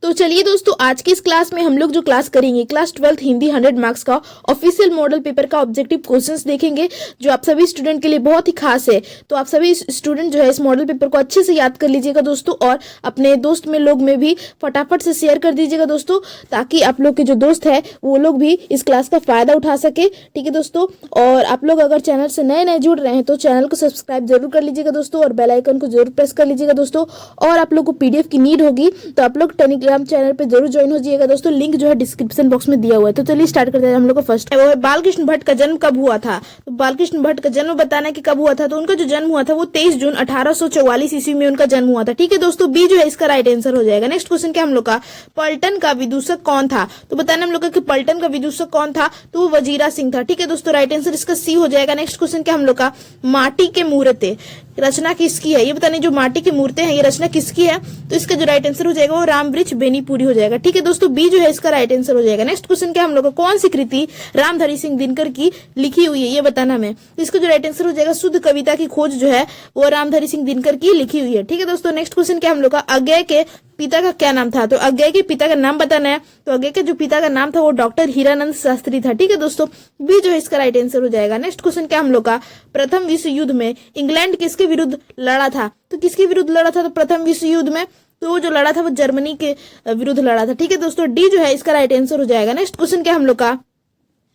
तो चलिए दोस्तों, आज की इस क्लास में हम लोग जो क्लास करेंगे क्लास 12th हिंदी 100 मार्क्स का ऑफिशियल मॉडल पेपर का ऑब्जेक्टिव क्वेश्चंस देखेंगे, जो आप सभी स्टूडेंट के लिए बहुत ही खास है। तो आप सभी स्टूडेंट जो है इस मॉडल पेपर को अच्छे से याद कर लीजिएगा दोस्तों, और अपने दोस्त में लोग में भी फटाफट से शेयर कर दीजिएगा दोस्तों, ताकि आप लोग के जो दोस्त है वो लोग भी इस क्लास का फायदा उठा सके। ठीक है दोस्तों, और आप लोग अगर चैनल से नए नए जुड़ रहे हैं तो चैनल को सब्सक्राइब जरूर कर लीजिएगा दोस्तों, और बेल आइकन को जरूर प्रेस कर लीजिएगा दोस्तों। और आप लोग को पीडीएफ की नीड होगी तो आप लोग टेलीग्राम चैनल पे जरूर ज्वाइन हो जाइएगा दोस्तों, लिंक जो है डिस्क्रिप्शन बॉक्स में दिया हुआ है। तो चलिए स्टार्ट करते हैं। हम लोग का फर्स्ट है बालकृष्ण भट्ट का जन्म कब हुआ था। तो बालकृष्ण भट्ट का जन्म बताना है कि कब हुआ था। तो उनका जो जन्म हुआ था वो 23 जून 1844 ईस्वी में उनका जन्म हुआ था। ठीक है दोस्तों, बी जो है इसका राइट आंसर हो जाएगा। नेक्स्ट क्वेश्चन क्या हम लोग का, पलटन का विदूषक कौन था। तो बताना हम लोग का कि पलटन का विदूषक कौन था। तो वो वजीरा सिंह था। ठीक है दोस्तों, राइट आंसर इसका सी हो जाएगा। नेक्स्ट क्वेश्चन क्या हम लोग का, माटी के मूर्ते रचना किसकी है। ये बताने जो माटी की मूर्तें हैं ये रचना किसकी है। तो इसका जो राइट आंसर हो जाएगा वो रामवृक्ष बेनीपुरी हो जाएगा। ठीक है दोस्तों, बी जो है इसका राइट आंसर हो जाएगा। नेक्स्ट क्वेश्चन क्या हम लोग का, कौन सी कृति रामधारी सिंह दिनकर की लिखी हुई है, ये बताना हमें। तो इसका जो राइट आंसर हो जाएगा, शुद्ध कविता की खोज जो है वो रामधारी सिंह दिनकर की लिखी हुई है। ठीक है दोस्तों, नेक्स्ट क्वेश्चन क्या हम लोग का, अज्ञेय के पिता का क्या नाम था। तो अज्ञेय के पिता का नाम बताना है। तो अज्ञेय के जो पिता का नाम था वो डॉक्टर हीरानंद शास्त्री था। ठीक है दोस्तों, बी जो है इसका राइट आंसर हो जाएगा। नेक्स्ट क्वेश्चन क्या हम लोग का, प्रथम विश्व युद्ध में इंग्लैंड किसके विरुद्ध लड़ा था। तो किसके विरुद्ध लड़ा था। तो प्रथम विश्व युद्ध में तो जो लड़ा था वो जर्मनी के विरुद्ध लड़ा था। ठीक है दोस्तों, डी जो है इसका राइट आंसर हो जाएगा। नेक्स्ट क्वेश्चन क्या हम लोग का,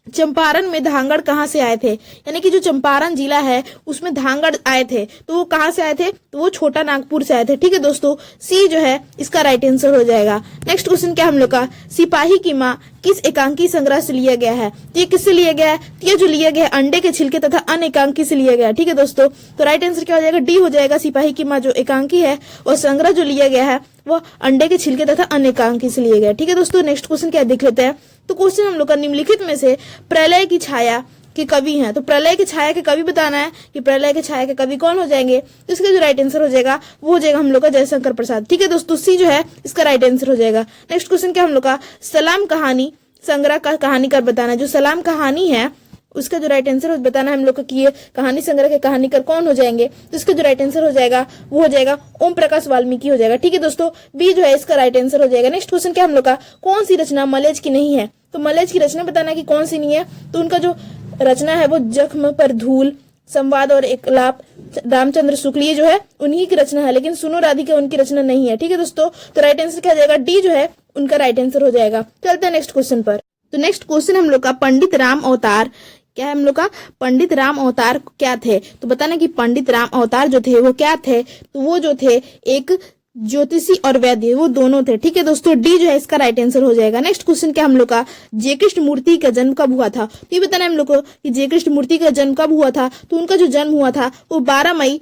चंपारण में धांगड़ कहाँ से आए थे। यानी कि जो चंपारण जिला है उसमें धांगड़ आए थे, तो वो कहाँ से आए थे। तो वो छोटा नागपुर से आए थे। ठीक है दोस्तों, सी जो है इसका राइट आंसर हो जाएगा। नेक्स्ट क्वेश्चन क्या हम लोग का, सिपाही की माँ किस एकांकी संग्रह से लिया गया है। तो ये किससे लिया गया है। तो ये जो लिया गया है अंडे के छिलके तथा अन्य एकांकी से लिया गया है। ठीक है दोस्तों, तो राइट आंसर क्या हो जाएगा, डी हो जाएगा। सिपाही की माँ जो एकांकी है और संग्रह जो लिया गया है वो अंडे के छिलके तथा अन्य एकांकी से लिया गया है। ठीक है दोस्तों, नेक्स्ट क्वेश्चन क्या देख लेते हैं। तो क्वेश्चन हम लोग का, निम्नलिखित में से प्रलय की छाया के कवि हैं। तो प्रलय की छाया के कवि बताना है कि प्रलय की छाया के कवि कौन हो जाएंगे। तो इसका जो राइट आंसर हो जाएगा वो हो जाएगा हम लोग का जयशंकर प्रसाद। ठीक है दोस्तों, सी जो है इसका राइट आंसर हो जाएगा। नेक्स्ट क्वेश्चन क्या हम लोग का, सलाम कहानी संग्रह का कहानीकार बताना है। जो सलाम कहानी है उसका जो राइट आंसर बताना है हम लोग को कि ये कहानी संग्रह के कहानीकार कौन हो जाएंगे। तो इसका जो राइट आंसर हो जाएगा वो हो जाएगा ओम प्रकाश वाल्मीकि हो जाएगा। ठीक है दोस्तों, बी जो है इसका राइट आंसर हो जाएगा। नेक्स्ट क्वेश्चन क्या हम लोग का, कौन सी रचना मलेज की नहीं है। तो मलेज की रचना बताना कि कौन सी नहीं है। तो उनका जो रचना है वो जख्म पर धूल, संवाद और एकलाप, रामचंद्र शुक्ल, ये जो है उन्हीं की रचना है, लेकिन सुनो राधिका उनकी रचना नहीं है। ठीक है दोस्तों, तो राइट आंसर क्या हो जाएगा, डी जो है उनका राइट आंसर हो जाएगा। चलते हैं नेक्स्ट क्वेश्चन पर। तो नेक्स्ट क्वेश्चन हम लोग का, पंडित राम अवतार क्या है हम लोग का, पंडित राम अवतार क्या थे। तो बताना कि पंडित राम अवतार जो थे वो क्या थे। तो वो जो थे एक ज्योतिषी और वैद्य, वो दोनों थे। ठीक है दोस्तों, डी जो है इसका राइट आंसर हो जाएगा। नेक्स्ट क्वेश्चन क्या हम लोग का, जय कृष्ण मूर्ति का जन्म कब हुआ था। तो ये बताना है हम लोग को कि जय कृष्ण मूर्ति का जन्म कब हुआ था। तो उनका जो जन्म हुआ था वो 12 मई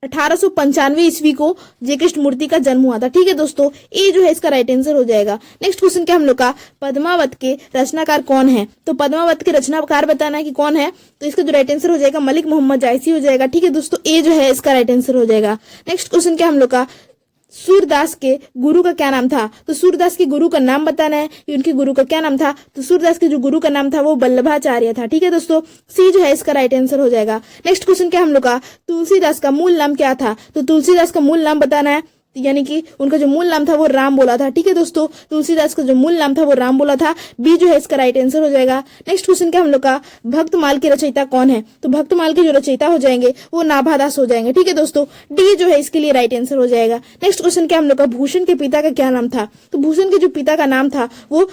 1895 ईस्वी को जय कृष्ण मूर्ति का जन्म हुआ था। ठीक है दोस्तों, ए जो है इसका राइट आंसर हो जाएगा। नेक्स्ट क्वेश्चन क्या हम लोग का, पद्मावत के रचनाकार कौन है। तो पद्मावत के रचनाकार बताना है कि कौन है। तो इसका जो राइट आंसर हो जाएगा मलिक मोहम्मद जायसी हो जाएगा। ठीक है दोस्तों, ए जो है इसका राइट आंसर हो जाएगा। नेक्स्ट क्वेश्चन क्या हम लोग का, सूरदास के गुरु का क्या नाम था। तो सूरदास के गुरु का नाम बताना है कि उनके गुरु का क्या नाम था। तो सूरदास के जो गुरु का नाम था वो वल्लभाचार्य था। ठीक है दोस्तों, सी जो है इसका राइट आंसर हो जाएगा। नेक्स्ट क्वेश्चन क्या हम लोग का, तुलसीदास का मूल नाम क्या था। तो तुलसीदास का मूल नाम बताना है, यानी कि उनका जो मूल नाम था वो राम बोला था। ठीक है दोस्तों, तुलसीदास का जो मूल नाम था वो राम बोला था। बी जो है इसका राइट आंसर हो जाएगा। नेक्स्ट क्वेश्चन क्या हम लोग का, भक्तमाल के रचयिता कौन है। तो भक्तमाल के जो रचयिता हो जाएंगे वो नाभादास हो जाएंगे। ठीक है दोस्तों, डी जो है इसके लिए राइट आंसर हो जाएगा। नेक्स्ट क्वेश्चन क्या हम लोग का, भूषण के पिता का क्या नाम था। तो भूषण के जो पिता का नाम था वो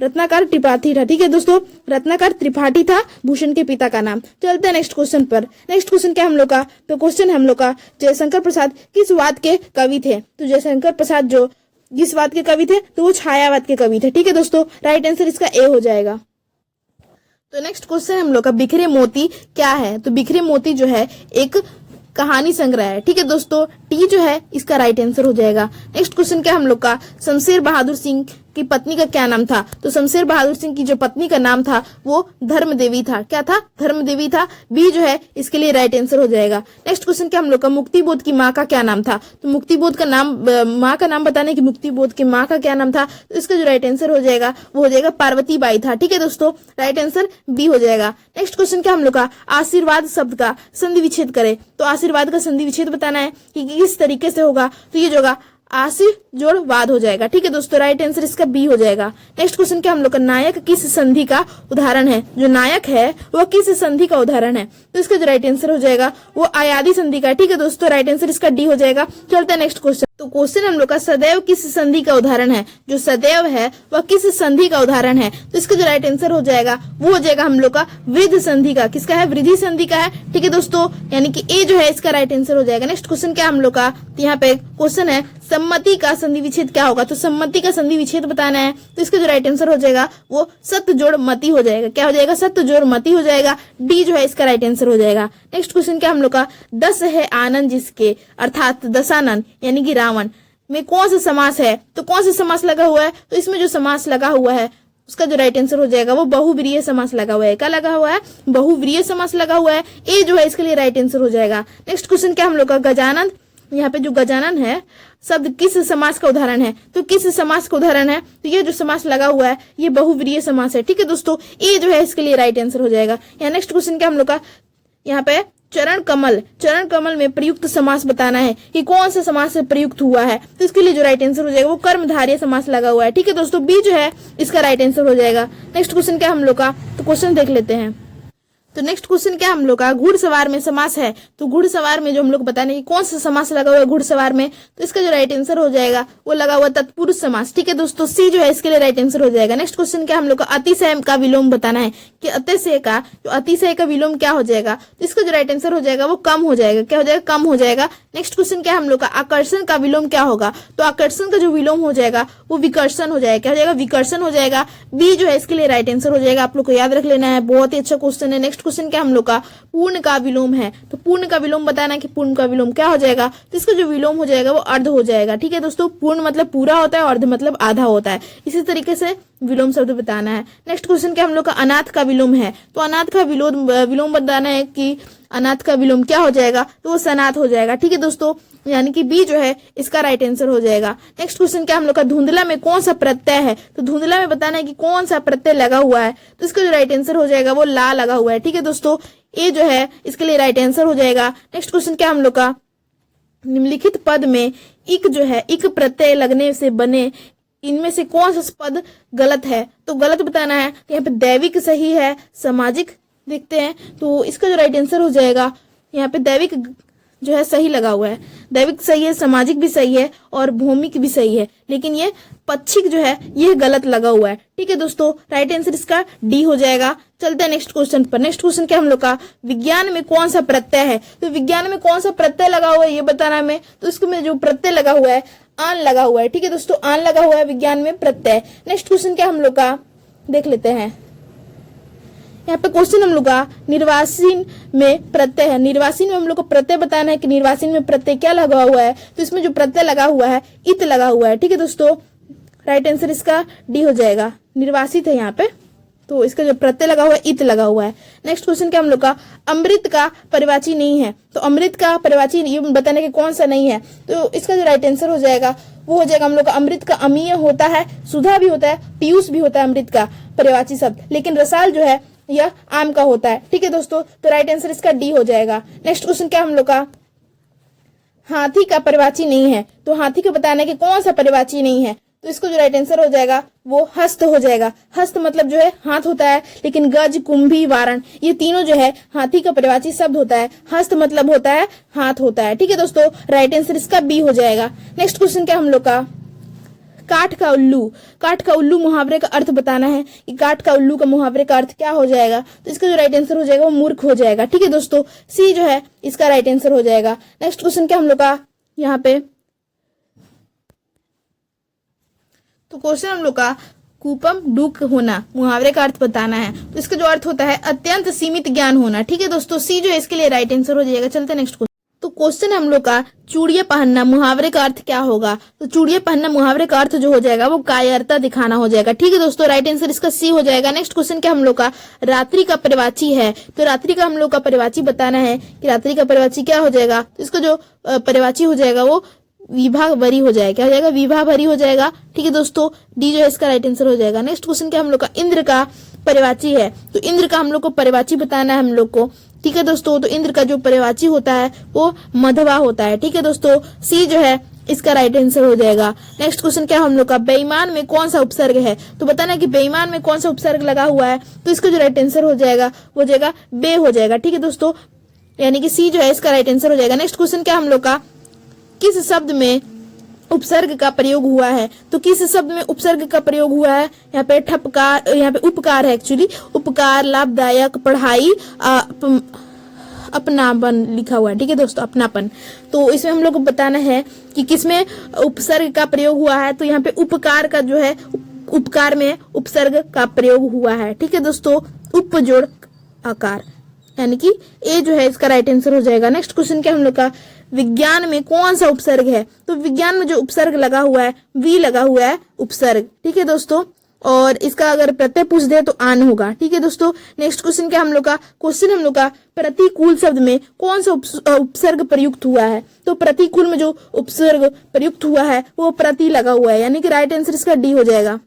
रत्नाकर त्रिपाठी था। ठीक है दोस्तों, रत्नाकर त्रिपाठी था भूषण के पिता का नाम। चलते हैं नेक्स्ट क्वेश्चन पर। नेक्स्ट क्वेश्चन क्या हम लोग का, तो क्वेश्चन हम लोग का, जयशंकर प्रसाद किस वाद के कवि थे। तो जयशंकर प्रसाद जो किस वाद के कवि थे, तो वो छायावाद के कवि थे। ठीक है दोस्तों, राइट आंसर इसका ए हो जाएगा। तो नेक्स्ट क्वेश्चन हम लोग का, बिखरे मोती क्या है। तो बिखरे मोती जो है एक कहानी संग्रह है। ठीक है दोस्तों, टी जो है इसका राइट आंसर हो जाएगा। नेक्स्ट क्वेश्चन क्या हम लोग का, शमशेर बहादुर सिंह की पत्नी का क्या नाम था। तो शमशेर बहादुर सिंह की जो पत्नी का नाम था वो धर्मदेवी था। क्या था, धर्मदेवी था। बी जो है इसके लिए राइट आंसर हो जाएगा। नेक्स्ट क्वेश्चन क्या हम लोग का, मुक्तिबोध की माँ का क्या नाम था। तो मुक्तिबोध का नाम, माँ का नाम बताने की मुक्तिबोध की माँ का क्या नाम था। तो इसका जो राइट आंसर हो जाएगा वो हो जाएगा पार्वती बाई था। ठीक है दोस्तों, राइट आंसर बी हो जाएगा। नेक्स्ट क्वेश्चन क्या हम लोग का, आशीर्वाद शब्द का संधि विच्छेद करे। तो आशीर्वाद का संधि विच्छेद बताना है कि किस तरीके से होगा। तो ये जो होगा, आशी जोड़ वाद हो जाएगा। ठीक है दोस्तों, राइट आंसर इसका बी हो जाएगा। नेक्स्ट क्वेश्चन क्या हम लोग का, नायक किस संधि का उदाहरण है? जो नायक है वह किस संधि का उदाहरण है? तो इसका जो राइट आंसर हो जाएगा वो आयादी संधि का। ठीक है दोस्तों, राइट आंसर इसका डी हो जाएगा। चलते हैं नेक्स्ट क्वेश्चन। तो क्वेश्चन हम लोग का, सदैव किस संधि का उदाहरण है? जो सदैव है वह किस संधि का उदाहरण है? तो इसका जो राइट आंसर हो जाएगा वो हो जाएगा हम लोग का वृद्ध संधि का। किसका है? वृद्धि संधि का है। ठीक है दोस्तों, यानी कि ए जो है इसका राइट आंसर हो जाएगा। नेक्स्ट क्वेश्चन क्या हम लोग का, यहाँ पे क्वेश्चन है सम्मति का संधि विच्छेद क्या होगा? तो सम्मति का संधि विच्छेद बताना है। तो इसका जो राइट आंसर हो जाएगा वो सत्य जोड़ मति हो जाएगा। क्या हो जाएगा? सत्य जोड़ मति हो जाएगा। डी जो है इसका राइट आंसर हो जाएगा। नेक्स्ट क्वेश्चन क्या हम लोग का, 10 है आनंद जिसके, अर्थात दशानन यानी कि रावण में कौन सा समास है? तो कौन सा समास लगा हुआ है? तो इसमें जो समास लगा हुआ है उसका जो राइट आंसर हो जाएगा वो बहुव्रीहि समास लगा हुआ है। क्या लगा हुआ है? बहुव्रीहि समास लगा हुआ है। ए जो है इसके लिए राइट आंसर हो जाएगा। नेक्स्ट क्वेश्चन क्या हम लोग का, गजानन, यहाँ पे जो गजानन है शब्द किस समास का उदाहरण है? तो किस समास का उदाहरण है? तो ये जो समास लगा हुआ है ये बहुव्रीहि समास है। ठीक है दोस्तों, ए जो है इसके लिए राइट आंसर हो जाएगा। यहाँ नेक्स्ट क्वेश्चन क्या हम लोग का, यहाँ पे चरण कमल में प्रयुक्त समास बताना है कि कौन सा समास से प्रयुक्त हुआ है। तो इसके लिए जो राइट आंसर हो जाएगा वो कर्मधारय समास लगा हुआ है। ठीक है दोस्तों, बी जो है इसका राइट आंसर हो जाएगा। नेक्स्ट क्वेश्चन क्या हम लोग का, तो क्वेश्चन देख लेते हैं। तो नेक्स्ट क्वेश्चन क्या हम लोग का, घुड़सवार में समास है। तो घुड़सवार में जो हम लोग बताने की कौन सा समास लगा हुआ है घुड़सवार में, तो इसका जो राइट आंसर हो जाएगा वो लगा हुआ तत्पुरुष समास। ठीक है दोस्तों, सी जो है इसके लिए राइट आंसर हो जाएगा। नेक्स्ट क्वेश्चन क्या हम लोग का, अतिशय का विलोम बताना है कि अतिशय का विलोम क्या हो जाएगा? तो इसका जो राइट आंसर हो जाएगा वो कम हो जाएगा। क्या हो जाएगा? कम हो जाएगा। नेक्स्ट क्वेश्चन क्या हम लोग का, आकर्षण का विलोम क्या होगा? तो आकर्षण का जो विलोम हो जाएगा वो विकर्षण हो जाएगा। क्या हो जाएगा? विकर्षण हो जाएगा। बी जो है इसके लिए राइट आंसर हो जाएगा। आप लोग को याद रख लेना है, बहुत ही अच्छा क्वेश्चन है। नेक्स्ट क्वेश्चन क्या हम लोग का, पूर्ण का विलोम है। तो पूर्ण का विलोम बताना है कि पूर्ण का विलोम क्या हो जाएगा? तो इसका जो विलोम हो जाएगा वो अर्ध हो जाएगा। ठीक है दोस्तों, पूर्ण मतलब पूरा होता है, अर्ध मतलब आधा होता है। इसी तरीके से विलोम शब्द बताना है। नेक्स्ट क्वेश्चन क्या हम लोग का, अनाथ का विलोम है। तो अनाथ का विलोम बताना है कि अनाथ का विलोम क्या हो जाएगा? तो वो सनाथ हो जाएगा। ठीक है दोस्तों, यानी कि बी जो है इसका राइट आंसर हो जाएगा। नेक्स्ट क्वेश्चन क्या हम लोग का, धुंधला में कौन सा प्रत्यय है? तो धुंधला में बताना है कि कौन सा प्रत्यय लगा हुआ है। तो इसका जो राइट आंसर हो जाएगा वो ला लगा हुआ है। ठीक है दोस्तों, ए जो है इसके लिए राइट आंसर हो जाएगा। नेक्स्ट क्वेश्चन क्या हम लोग का, निम्नलिखित पद में इक जो है इक प्रत्यय लगने से बने इनमें से कौन सा पद गलत है? तो गलत बताना है। तो यहाँ पे दैविक सही है, सामाजिक देखते हैं। तो इसका जो राइट आंसर हो जाएगा, यहाँ पे दैविक जो है सही लगा हुआ है। दैविक सही है, सामाजिक भी सही है और भौमिक भी सही है, लेकिन ये पक्षिक जो है ये गलत लगा हुआ है। ठीक है दोस्तों, राइट आंसर इसका डी हो जाएगा। चलते हैं नेक्स्ट क्वेश्चन पर। नेक्स्ट क्वेश्चन क्या हम लोग का, विज्ञान में कौन सा प्रत्यय है? तो विज्ञान में कौन सा प्रत्यय लगा हुआ है ये बताना है हमें। तो इसमें जो प्रत्यय लगा हुआ है आन लगा हुआ है। ठीक है दोस्तों, आन लगा हुआ है विज्ञान में प्रत्यय। नेक्स्ट क्वेश्चन क्या हम लोग का देख लेते हैं। यहाँ पे क्वेश्चन हम लोग का निर्वासीन में प्रत्यय है। निर्वासीन में हम लोग को प्रत्यय बताना है कि निर्वासीन में प्रत्यय क्या लगा हुआ है। तो इसमें जो प्रत्यय लगा हुआ है इत लगा हुआ है। ठीक है दोस्तों, राइट आंसर इसका डी हो जाएगा। निर्वासित है यहाँ पे, तो इसका जो प्रत्यय लगा हुआ है इत लगा हुआ है। नेक्स्ट क्वेश्चन क्या हम लोग का, अमृत का परिवाची नहीं है। तो अमृत का परिवाची ये बताने के कौन सा नहीं है। तो इसका जो राइट आंसर हो जाएगा वो हो जाएगा हम लोग का, अमृत का अमीय होता है, सुधा भी होता है, पीयूष भी होता है अमृत का परिवाची शब्द, लेकिन रसाल जो है यह आम का होता है। ठीक है दोस्तों, तो राइट आंसर इसका डी हो जाएगा। नेक्स्ट क्वेश्चन क्या हम लोग का, हाथी का परिवाची नहीं है। तो हाथी को बताने के कौन सा परिवाची नहीं है। तो इसको जो राइट आंसर हो जाएगा वो हस्त हो जाएगा। हस्त मतलब जो है हाथ होता है, लेकिन गज, कुंभी, वारण ये तीनों जो है हाथी का परिवाची शब्द होता है। हस्त मतलब होता है हाथ होता है। ठीक है दोस्तों, राइट आंसर इसका बी हो जाएगा। नेक्स्ट क्वेश्चन क्या हम लोग का, काठ का उल्लू। काठ का उल्लू मुहावरे का अर्थ बताना है कि काठ का उल्लू का मुहावरे का अर्थ क्या हो जाएगा। तो इसका जो राइट आंसर हो जाएगा वो मूर्ख हो जाएगा। ठीक है दोस्तों, सी जो है इसका राइट आंसर हो जाएगा। नेक्स्ट क्वेश्चन क्या हम लोग का, यहाँ पे तो क्वेश्चन हम लोग का, कूपम डूक होना मुहावरे का अर्थ बताना है। तो इसका जो अर्थ होता है अत्यंत सीमित ज्ञान होना। ठीक है दोस्तों, सी जो है इसके लिए राइट आंसर हो जाएगा। चलते नेक्स्ट क्वेश्चन। तो क्वेश्चन हम लोग का, चूड़ियां पहनना मुहावरे का अर्थ क्या होगा। तो चूड़ियां पहनना मुहावरे का अर्थ जो हो जाएगा वो कायरता दिखाना हो जाएगा। ठीक है दोस्तों, राइट आंसर इसका सी हो जाएगा। नेक्स्ट क्वेश्चन क्या हम लोग का, रात्रि का परिवाची है। तो रात्रि का हम लोग का परिवाची बताना है कि रात्रि का परिवाची क्या हो जाएगा। तो इसका जो परिवाची हो जाएगा वो विभा भरी हो जाएगा। क्या हो जाएगा, विभा भरी हो जाएगा। ठीक है दोस्तों, डी जो है इसका राइट आंसर हो जाएगा। नेक्स्ट क्वेश्चन क्या हम लोग का, इंद्र का परिवाची है। तो इंद्र का हम लोग को परिवाची बताना है हम लोग को। ठीक है दोस्तों, तो इंद्र का जो परिवाची होता है वो मधवा होता है। ठीक है दोस्तों, सी जो है इसका राइट आंसर हो जाएगा। नेक्स्ट क्वेश्चन क्या हम लोग का, बेईमान में कौन सा उपसर्ग है, तो बताना कि बेईमान में कौन सा उपसर्ग लगा हुआ है, तो इसका जो राइट आंसर हो जाएगा वो जाएगा बे हो जाएगा। ठीक है दोस्तों, यानी कि सी जो है इसका राइट आंसर हो जाएगा। नेक्स्ट क्वेश्चन क्या हम लोग का, किस शब्द में उपसर्ग का प्रयोग हुआ है, तो किस शब्द में उपसर्ग का प्रयोग हुआ है, यहाँ पे ठपकार, यहाँ पे उपकार है एक्चुअली, उपकार, लाभदायक, पढ़ाई, अपनापन लिखा हुआ है। ठीक है दोस्तों, अपनापन। तो इसमें हम लोग को बताना है कि किसमें उपसर्ग का प्रयोग हुआ है, तो यहाँ पे उपकार का जो है, उपकार में उपसर्ग का प्रयोग हुआ है। ठीक है दोस्तों, उप जोड़ आकार, यानी कि ए जो है इसका राइट आंसर हो जाएगा। नेक्स्ट क्वेश्चन क्या हम लोग का, विज्ञान में कौन सा उपसर्ग है, तो विज्ञान में जो उपसर्ग लगा हुआ है वी लगा हुआ है उपसर्ग। ठीक है दोस्तों, और इसका अगर प्रत्यय पूछ दे तो आन होगा। ठीक है दोस्तों, नेक्स्ट क्वेश्चन क्या हम लोग का, क्वेश्चन हम लोग का प्रतिकूल शब्द में कौन सा उपसर्ग प्रयुक्त हुआ है, तो प्रतिकूल में जो उपसर्ग प्रयुक्त हुआ है वो प्रति लगा हुआ है, यानी कि राइट आंसर इसका डी हो जाएगा।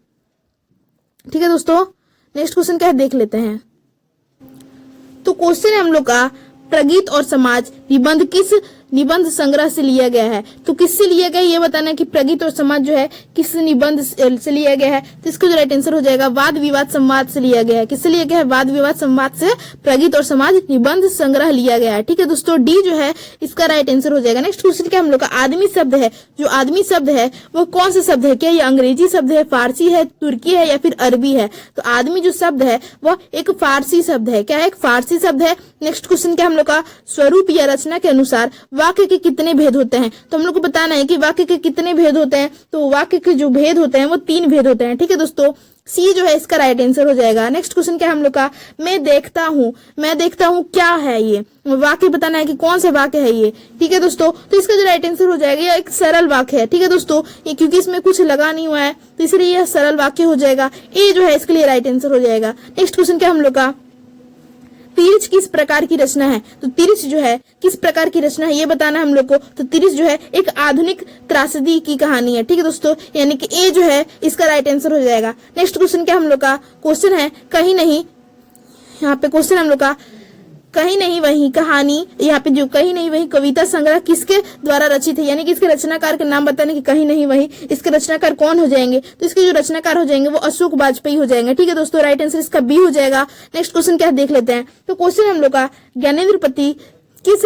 ठीक है दोस्तों, नेक्स्ट क्वेश्चन क्या है देख लेते हैं। तो क्वेश्चन है हम लोग का, प्रगीत और समाज निबंध किस निबंध संग्रह से लिया गया है, तो किससे लिया गया है ये बताना कि प्रगीत और समाज जो है किस निबंध से लिया गया है, तो इसका जो राइट आंसर हो जाएगा वाद विवाद संवाद से लिया गया है। किससे लिया गया है, वाद विवाद संवाद से प्रगीत और समाज निबंध संग्रह लिया गया है। ठीक है दोस्तों, डी जो है इसका राइट आंसर हो जाएगा। नेक्स्ट क्वेश्चन क्या हम लोग का, आदमी शब्द है, जो आदमी शब्द है वो कौन सा शब्द है, क्या ये अंग्रेजी शब्द है, फारसी है, तुर्की है या फिर अरबी है, तो आदमी जो शब्द है वह एक फारसी शब्द है। क्या है, एक फारसी शब्द है। नेक्स्ट क्वेश्चन क्या हम लोग का, स्वरूप या रचना के अनुसार वाक्य के कितने भेद होते हैं, तो हम लोग को बताना है कि वाक्य के कितने भेद होते हैं, तो वाक्य के जो भेद होते हैं वो 3 भेद होते हैं। ठीक है दोस्तों, सी जो है इसका राइट आंसर हो जाएगा। नेक्स्ट क्वेश्चन क्या हम लोग का, मैं देखता हूँ क्या है, ये वाक्य बताना है कि कौन सा वाक्य है ये। ठीक है दोस्तों, तो इसका जो राइट आंसर हो जाएगा, ये एक सरल वाक्य है। ठीक है दोस्तों, ये क्योंकि इसमें कुछ लगा नहीं हुआ है तो इसलिए यह सरल वाक्य हो जाएगा। ए जो है इसके लिए राइट आंसर हो जाएगा। नेक्स्ट क्वेश्चन क्या हम लोग का, तिरछ किस प्रकार की रचना है, तो तिरछ जो है किस प्रकार की रचना है ये बताना है हम लोग को, तो तिरछ जो है एक आधुनिक त्रासदी की कहानी है। ठीक है दोस्तों, यानी कि ए जो है इसका राइट आंसर हो जाएगा। नेक्स्ट क्वेश्चन क्या हम लोग का, क्वेश्चन है कहीं नहीं, यहाँ पे क्वेश्चन हम लोग का कहीं नहीं वही कहानी, यहाँ पे जो कहीं नहीं वही कविता संग्रह किसके द्वारा रचित है, यानी कि इसके रचनाकार का नाम बताने कि कहीं नहीं वही, इसके रचनाकार कौन हो जाएंगे, तो इसके जो रचनाकार हो जाएंगे वो अशोक वाजपेयी हो जाएंगे। ठीक है दोस्तों, राइट आंसर इसका बी हो जाएगा। नेक्स्ट क्वेश्चन क्या देख लेते हैं। तो क्वेश्चन हम लोग का, ज्ञानेंद्र पति किस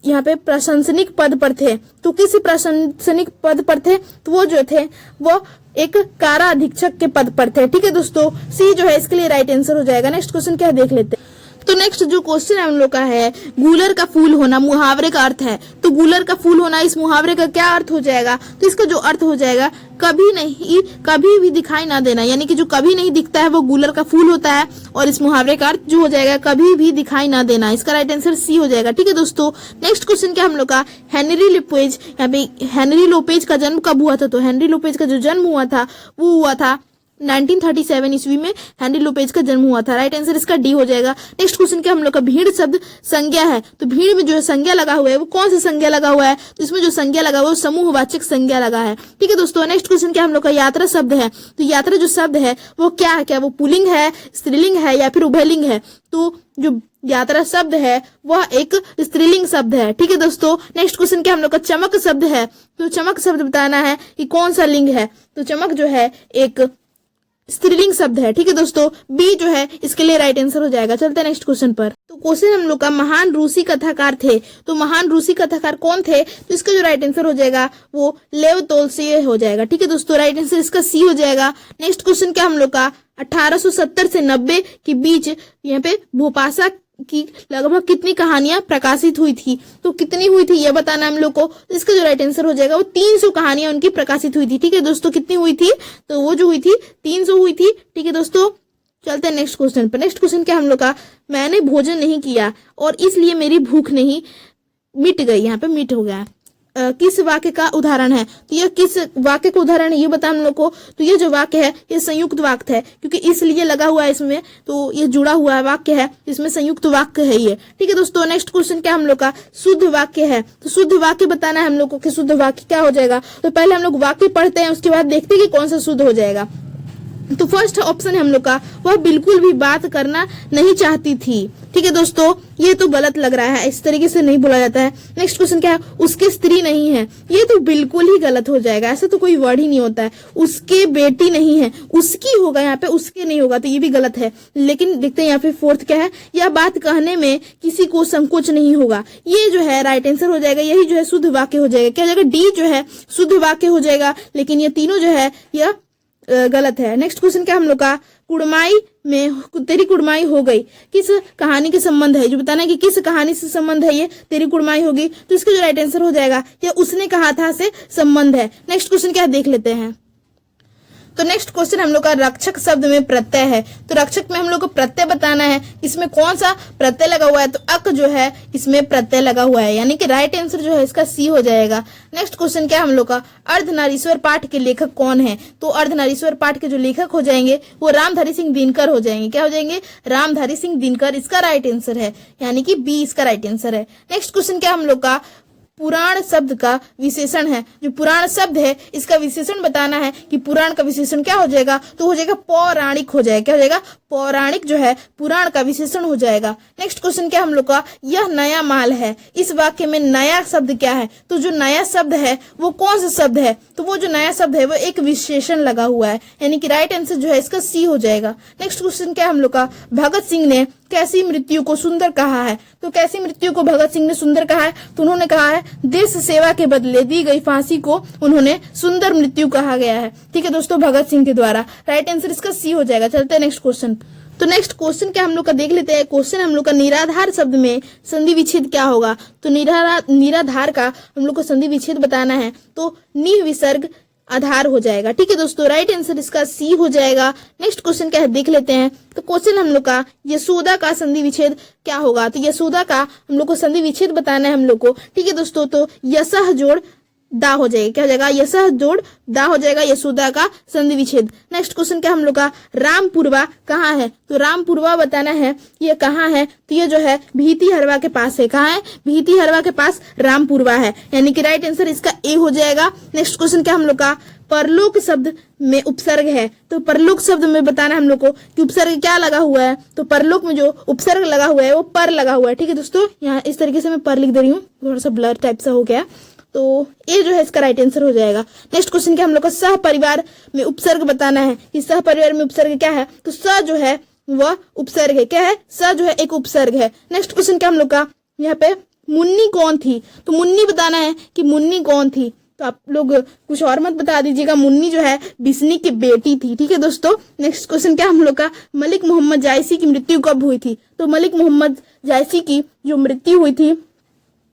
यहाँ पे प्रशंसनिक पद पर थे, तो किस प्रशंसनिक पद पर थे, तो वो जो थे वो एक कारा अधीक्षक के पद पर थे। ठीक है दोस्तों, सी जो है इसके लिए राइट आंसर हो जाएगा। नेक्स्ट क्वेश्चन क्या देख लेते हैं। तो नेक्स्ट जो क्वेश्चन हम लोग का है, गूलर का फूल होना मुहावरे का अर्थ है, तो गूलर का फूल होना इस मुहावरे का क्या अर्थ हो जाएगा, तो इसका जो अर्थ हो जाएगा कभी नहीं, कभी भी दिखाई ना देना, यानी कि जो कभी नहीं दिखता है वो गूलर का फूल होता है, और इस मुहावरे का अर्थ जो हो जाएगा कभी भी दिखाई ना देना, इसका राइट आंसर सी हो जाएगा। ठीक है दोस्तों, नेक्स्ट क्वेश्चन क्या हम लोग का, हेनरी लोपेज, यहाँ पे हेनरी लोपेज का जन्म कब हुआ था, तो हेनरी लोपेज का जो जन्म हुआ था वो हुआ था 1937 ईस्वी में हेनरी लोपेज का जन्म हुआ था। राइट आंसर इसका डी हो जाएगा। नेक्स्ट क्वेश्चन क्या हम लोग का, भीड़ शब्द संज्ञा है, तो भीड़ में जो है संज्ञा लगा हुआ है वो कौन सा संज्ञा लगा हुआ है, तो इसमें जो संज्ञा लगा हुआ है वो समूहवाचक संज्ञा लगा है। ठीक है दोस्तों, नेक्स्ट क्वेश्चन क्या हम लोग का, यात्रा शब्द है, तो यात्रा जो शब्द है वो क्या है, क्या वो पुल्लिंग है, स्त्रीलिंग है या फिर उभयलिंग है, तो जो यात्रा शब्द है वह एक स्त्रीलिंग शब्द है। ठीक है दोस्तों, नेक्स्ट क्वेश्चन क्या हम लोग का, चमक शब्द है, तो चमक शब्द बताना है कि कौन सा लिंग है, तो चमक जो है एक स्त्रीलिंग शब्द है। ठीक है दोस्तों, बी जो है इसके लिए राइट आंसर हो जाएगा। चलते हैं नेक्स्ट क्वेश्चन पर। तो क्वेश्चन हम लोग का, महान रूसी कथाकार थे, तो महान रूसी कथाकार कौन थे, तो इसका जो राइट आंसर हो जाएगा वो लेव तोल्स्टॉय हो जाएगा। ठीक है दोस्तों, राइट आंसर इसका सी हो जाएगा। नेक्स्ट क्वेश्चन क्या हम लोग का, 1870 से 90 के बीच यहाँ पे भोपासा की लगभग कितनी कहानियां प्रकाशित हुई थी, तो कितनी हुई थी ये बताना हम लोग को, इसका जो राइट आंसर हो जाएगा वो 300 कहानियां उनकी प्रकाशित हुई थी। ठीक है दोस्तों, कितनी हुई थी, तो वो जो हुई थी 300 हुई थी। ठीक है दोस्तों, चलते हैं नेक्स्ट क्वेश्चन पर। नेक्स्ट क्वेश्चन क्या हम लोग का, मैंने भोजन नहीं किया और इसलिए मेरी भूख नहीं मिट गई, यहाँ पे मिट हो गया, किस वाक्य का उदाहरण है, तो यह किस वाक्य का उदाहरण है ये बता हम लोग को, तो ये जो वाक्य है ये संयुक्त वाक्य है, क्योंकि इसलिए लगा हुआ है इसमें, तो ये जुड़ा हुआ वाक्य है, इसमें संयुक्त वाक्य है ये। ठीक है दोस्तों, नेक्स्ट क्वेश्चन क्या हम लोग का, शुद्ध वाक्य है, तो शुद्ध वाक्य बताना है हम लोग को कि शुद्ध वाक्य क्या हो जाएगा, तो पहले हम लोग वाक्य पढ़ते हैं उसके बाद देखते हैं कि कौन सा शुद्ध हो जाएगा। तो फर्स्ट ऑप्शन है हम लोग का, वह बिल्कुल भी बात करना नहीं चाहती थी, ठीक है दोस्तों, ये तो गलत लग रहा है, इस तरीके से नहीं बोला जाता है। नेक्स्ट क्वेश्चन क्या है, उसके स्त्री नहीं है, ये तो बिल्कुल ही गलत हो जाएगा, ऐसा तो कोई वर्ड ही नहीं होता है। उसके बेटी नहीं है, उसकी होगा यहाँ पे, उसके नहीं होगा, तो ये भी गलत है। लेकिन देखते हैं यहाँ पे फोर्थ क्या है, यह बात कहने में किसी को संकोच नहीं होगा, ये जो है राइट आंसर हो जाएगा, यही जो है शुद्ध वाक्य हो जाएगा। क्या हो जाएगा, डी जो है शुद्ध वाक्य हो जाएगा, लेकिन ये तीनों जो है यह गलत है। नेक्स्ट क्वेश्चन क्या हम लोग का, कुड़माई में तेरी कुड़माई हो गई किस कहानी के संबंध है, जो बताना है कि किस कहानी से संबंध है ये तेरी कुड़माई होगी, तो इसका जो राइट आंसर हो जाएगा या उसने कहा था से संबंध है। नेक्स्ट क्वेश्चन क्या देख लेते हैं। तो नेक्स्ट क्वेश्चन हम लोग का रक्षक शब्द में प्रत्यय है, तो रक्षक में हम लोग को प्रत्यय बताना है, इसमें कौन सा प्रत्यय लगा हुआ है, तो अक जो है इसमें प्रत्यय लगा हुआ है, यानी कि राइट आंसर जो है इसका सी हो जाएगा। नेक्स्ट क्वेश्चन क्या हम लोग का, अर्धनारीश्वर पाठ के लेखक कौन है, तो अर्धनारीश्वर पाठ के जो लेखक हो जाएंगे वो रामधारी सिंह दिनकर हो जाएंगे। क्या हो जाएंगे, रामधारी सिंह दिनकर, इसका राइट आंसर है, यानी कि बी इसका राइट आंसर है। नेक्स्ट क्वेश्चन क्या हम लोग का, पुराण शब्द का विशेषण है, जो पुराण शब्द है इसका विशेषण बताना है कि पुराण का विशेषण क्या हो जाएगा, तो हो जाएगा पौराणिक हो जाएगा। क्या हो जाएगा, पौराणिक जो है पुराण का विशेषण हो जाएगा। नेक्स्ट क्वेश्चन क्या हम लोग का, यह नया माल है, इस वाक्य में नया शब्द क्या है, तो जो नया शब्द है वो कौन सा शब्द है, तो वो जो नया शब्द है वो एक विशेषण लगा हुआ है, यानी कि राइट आंसर जो है इसका सी हो जाएगा। नेक्स्ट क्वेश्चन क्या हम लोग का, भगत सिंह ने कैसी मृत्यु को सुंदर कहा है, तो कैसी मृत्यु को भगत सिंह ने सुंदर कहा है, तो उन्होंने कहा है देश सेवा के बदले दी गई फांसी को उन्होंने सुंदर मृत्यु कहा गया है। ठीक है दोस्तों, भगत सिंह के द्वारा, राइट आंसर इसका सी हो जाएगा। चलते हैं नेक्स्ट क्वेश्चन। तो नेक्स्ट क्वेश्चन क्या हम लोग का देख लेते हैं। क्वेश्चन हम लोग का, निराधार शब्द में संधि विच्छेद क्या होगा, तो निराधार का हम लोग को संधि विच्छेद बताना है, तो निविसर्ग आधार हो जाएगा। ठीक है दोस्तों, राइट आंसर इसका सी हो जाएगा। नेक्स्ट क्वेश्चन क्या है देख लेते हैं। तो क्वेश्चन हम लोग का, यशोदा का संधि विच्छेद क्या होगा, तो यशोदा का हम लोग को संधि विच्छेद बताना है हम लोग को। ठीक है दोस्तों, तो यशः जोड़ दा हो जाएगा। क्या हो जाएगा, यशः जोड़ दा हो जाएगा, यशोदा का संधि विच्छेद। नेक्स्ट क्वेश्चन क्या हम लोग का, रामपुरवा कहाँ है, तो रामपुरवा बताना है ये कहाँ है, तो ये जो है भीती हरवा के पास है। कहाँ है, भीती हरवा के पास रामपुरवा है, यानी कि राइट आंसर इसका ए हो जाएगा। नेक्स्ट क्वेश्चन क्या हम लोग का, परलोक शब्द में उपसर्ग है, तो परलोक शब्द में बताना है हम लोग को कि उपसर्ग क्या लगा हुआ है, तो परलोक में जो उपसर्ग लगा हुआ है वो पर लगा हुआ है। ठीक है दोस्तों, यहाँ इस तरीके से मैं पर लिख दे रही हूँ, थोड़ा सा ब्लर टाइप सा हो गया, तो ये जो है इसका राइट आंसर हो जाएगा। नेक्स्ट क्वेश्चन क्या हम लोग का, सह परिवार में उपसर्ग बताना है कि सह परिवार में उपसर्ग क्या है, तो स जो है वह उपसर्ग है। क्या है, स जो है एक उपसर्ग है। नेक्स्ट क्वेश्चन क्या हम लोग का, यहाँ पे मुन्नी कौन थी, तो मुन्नी बताना है कि मुन्नी कौन थी, तो आप लोग कुछ और मत बता दीजिएगा, मुन्नी जो है बिस्नी की बेटी थी। ठीक है दोस्तों, नेक्स्ट क्वेश्चन क्या हम लोग का, मलिक मोहम्मद जायसी की मृत्यु कब हुई थी, तो मलिक मोहम्मद जायसी की जो मृत्यु हुई थी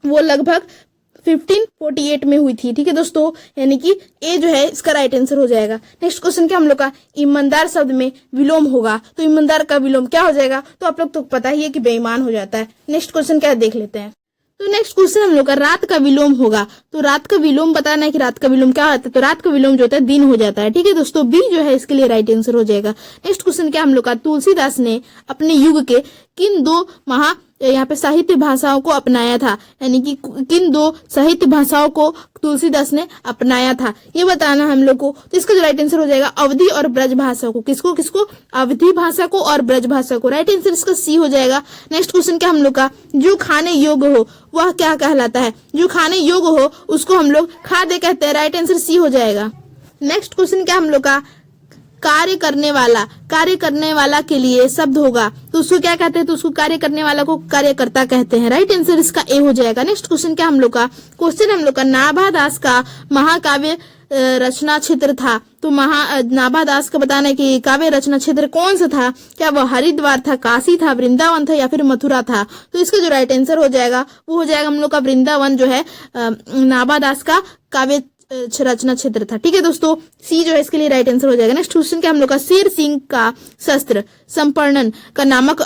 वो लगभग 1548 में हुई थी। ठीक है दोस्तों, यानी कि ए जो है इसका राइट आंसर हो जाएगा। नेक्स्ट क्वेश्चन क्या हम लोग का, ईमानदार शब्द में विलोम होगा, तो ईमानदार का विलोम क्या हो जाएगा, तो आप लोग तो पता ही है कि बेईमान हो जाता है। नेक्स्ट क्वेश्चन क्या है देख लेते हैं। तो नेक्स्ट क्वेश्चन हम लोग का, रात का विलोम होगा, तो रात का विलोम बताना है कि रात का विलोम क्या होता है, तो रात का विलोम जो होता है दिन हो जाता है। ठीक है दोस्तों, बी जो है इसके लिए राइट आंसर हो जाएगा। नेक्स्ट क्वेश्चन क्या हम लोग का, तुलसीदास ने अपने युग के किन दो यहाँ पे साहित्य भाषाओं को अपनाया था, यानी कि किन दो साहित्य भाषाओं को तुलसीदास ने अपनाया था, ये बताना हम लोग को। तो इसका जो राइट आंसर हो जाएगा, अवधी और ब्रज भाषा को। किसको किसको, अवधी भाषा को और ब्रज भाषा को। राइट आंसर इसका सी हो जाएगा। नेक्स्ट क्वेश्चन क्या हम लोग का, जो खाने योग्य हो वह क्या कहलाता है, जो खाने योग्य हो उसको हम लोग खाद्य कहते हैं। राइट आंसर सी हो जाएगा। नेक्स्ट क्वेश्चन क्या हम लोग का, कार्य करने वाला के लिए शब्द होगा, तो उसको क्या कहते हैं, तो उसको कार्य करने वाला को कार्यकर्ता कहते हैं। राइट आंसर इसका ए हो जाएगा। नेक्स्ट क्वेश्चन क्या हम लोग का, क्वेश्चन हम लोग का, नाभादास का महाकाव्य रचना क्षेत्र था, तो नाभादास का बताना है कि काव्य रचना क्षेत्र कौन सा था, क्या वह हरिद्वार था, काशी था, वृंदावन था या फिर मथुरा था, तो इसका जो राइट आंसर हो जाएगा वो हो जाएगा हम लोग का वृंदावन जो है नाभादास का काव्य रचना क्षेत्र था। ठीक है दोस्तों, सी जो है इसके लिए राइट आंसर हो जाएगा। नेक्स्ट क्वेश्चन क्या हम लोग का, शेर सिंह का शस्त्र संपर्णन का नामक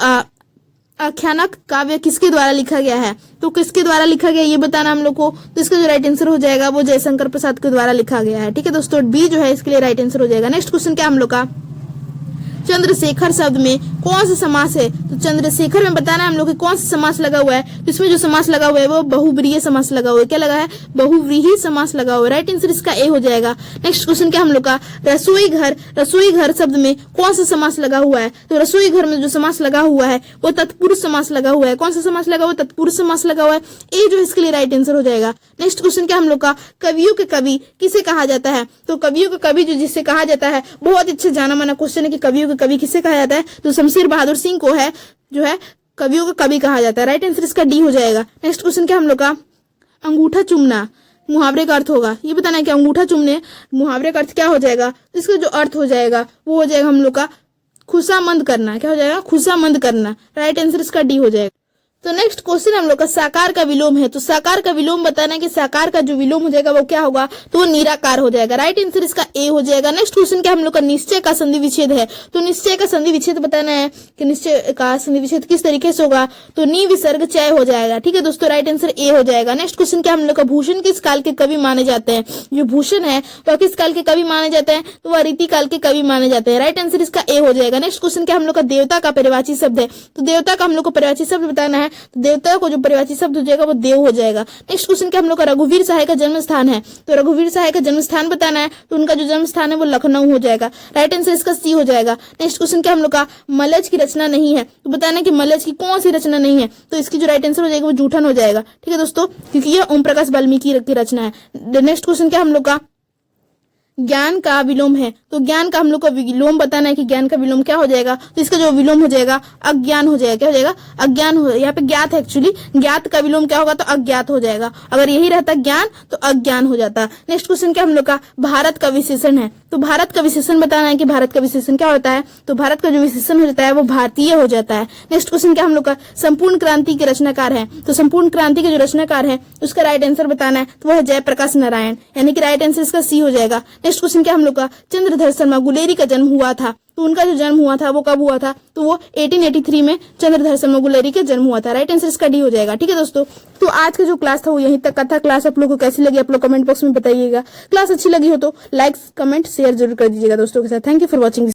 आख्यानक काव्य किसके द्वारा लिखा गया है, तो किसके द्वारा लिखा गया ये बताना हम लोग को, तो इसका जो राइट आंसर हो जाएगा वो जयशंकर प्रसाद के द्वारा लिखा गया है। ठीक है दोस्तों, बी जो है इसके लिए राइट आंसर हो जाएगा। नेक्स्ट क्वेश्चन क्या हम लोग का, चंद्रशेखर शब्द में कौन सा समास है? तो चंद्रशेखर में बताना है हम लोग कि कौन सा समास लगा हुआ है। तो इसमें जो समास लगा हुआ है वो बहुव्रीहि समास लगा हुआ है। क्या लगा है? बहुव्रीहि समास लगा हुआ है। राइट आंसर इसका ए हो जाएगा। नेक्स्ट क्वेश्चन क्या हम लोग का? रसोई घर, रसोई घर शब्द में कौन सा समास लगा हुआ है? तो रसोई घर में जो समास लगा हुआ है वो तत्पुरुष समास लगा हुआ है। कौन सा समास लगा हुआ है? तत्पुरुष समास लगा हुआ है। ए जो इसके लिए राइट आंसर हो जाएगा। नेक्स्ट क्वेश्चन क्या हम लोग का? कवियों के कवि किसे कहा जाता है? तो कवियों के कवि जो जिससे कहा जाता है, बहुत अच्छा जाना माना क्वेश्चन है कि कवियों के कवि किसे कहा जाता है? तो शमशेर बहादुर सिंह को है जो है कवियों का कवि कहा जाता है। राइट आंसर इसका डी हो जाएगा। नेक्स्ट क्वेश्चन क्या हम लोग का? अंगूठा चूमना मुहावरे का अर्थ होगा। ये बताना है कि अंगूठा चूमने मुहावरे का अर्थ क्या हो जाएगा? तो इसका जो अर्थ हो जाएगा वो हो जाएगा हम लोग का खुशामंद करना। क्या हो जाएगा? खुशामंद करना। राइट आंसर इसका डी हो जाएगा। तो नेक्स्ट क्वेश्चन हम लोग का साकार का विलोम है। तो साकार का विलोम बताना है कि साकार का जो विलोम हो जाएगा वो क्या होगा? तो वो निराकार हो जाएगा। राइट आंसर इसका ए हो जाएगा। नेक्स्ट क्वेश्चन क्या हम लोग का? निश्चय का संधि विच्छेद है। तो निश्चय का संधि विच्छेद बताना है कि निश्चय का संधि विच्छेद किस तरीके से होगा? तो नी विसर्ग चय हो जाएगा। ठीक है दोस्तों, राइट आंसर ए हो जाएगा। नेक्स्ट क्वेश्चन क्या हम लोग का? भूषण किस काल के कवि माने जाते हैं? जो भूषण है वह किस काल के कवि माने जाते हैं? तो वह रीति काल के कवि माने जाते हैं। राइट आंसर इसका ए हो जाएगा। नेक्स्ट क्वेश्चन क्या हम लोग का? देवता का पर्यायवाची शब्द है। तो देवता का हम लोग को पर्यायवाची शब्द बताना है। तो देवता को जो पर्यायवाची शब्द हो जाएगा वो देव हो जाएगा। नेक्स्ट क्वेश्चन क्या हम लोग का? रघुवीर सहाय का जन्म स्थान है। तो रघुवीर सहाय का जन्म स्थान बताना है। तो उनका जो जन्म स्थान है वो लखनऊ हो जाएगा। राइट आंसर इसका सी हो जाएगा। नेक्स्ट क्वेश्चन क्या हम लोग का? मलज की रचना नहीं है। तो बताना है कि मलज की कौन सी रचना नहीं है? तो इसकी जो राइट आंसर हो जाएगा वो जूठन हो जाएगा। ठीक है दोस्तों, क्योंकि यह ओम प्रकाश वाल्मीकि की रचना है। नेक्स्ट क्वेश्चन क्या हम लोग का? ज्ञान का विलोम है। तो ज्ञान का हम लोग को विलोम बताना है कि ज्ञान का विलोम क्या हो जाएगा? तो इसका जो विलोम हो जाएगा अज्ञान हो जाएगा। क्या हो जाएगा? अज्ञान हो। यहाँ पे ज्ञात है, एक्चुअली ज्ञात का विलोम क्या होगा? तो अज्ञात हो जाएगा। अगर यही रहता ज्ञान तो अज्ञान हो जाता। नेक्स्ट क्वेश्चन क्या हम लोग का? भारत का विशेषण है। तो भारत का विशेषण बताना है कि भारत का विशेषण क्या होता है? तो भारत का जो विशेषण हो जाता है वो भारतीय हो जाता है। नेक्स्ट क्वेश्चन क्या हम लोग का? संपूर्ण क्रांति के रचनाकार है। तो संपूर्ण क्रांति के जो रचनाकार है उसका राइट आंसर बताना है। तो वह है जयप्रकाश नारायण, यानी कि राइट आंसर इसका सी हो जाएगा। नेक्स्ट क्वेश्चन क्या हम लोग का? चंद्रधर शर्मा गुलेरी का जन्म हुआ था। तो उनका जो जन्म हुआ था वो कब हुआ था? तो वो 1883 में चंद्रधर शर्मा गुलेरी का जन्म हुआ था। राइट आंसर इसका डी हो जाएगा। ठीक है दोस्तों, तो आज का जो क्लास था वो यहीं तक का था। क्लास आप लोग को कैसी लगी आप लोग कमेंट बॉक्स में बताइएगा। क्लास अच्छी लगी हो तो लाइक कमेंट शेयर जरूर कर दीजिएगा दोस्तों के साथ। Thank you for watching.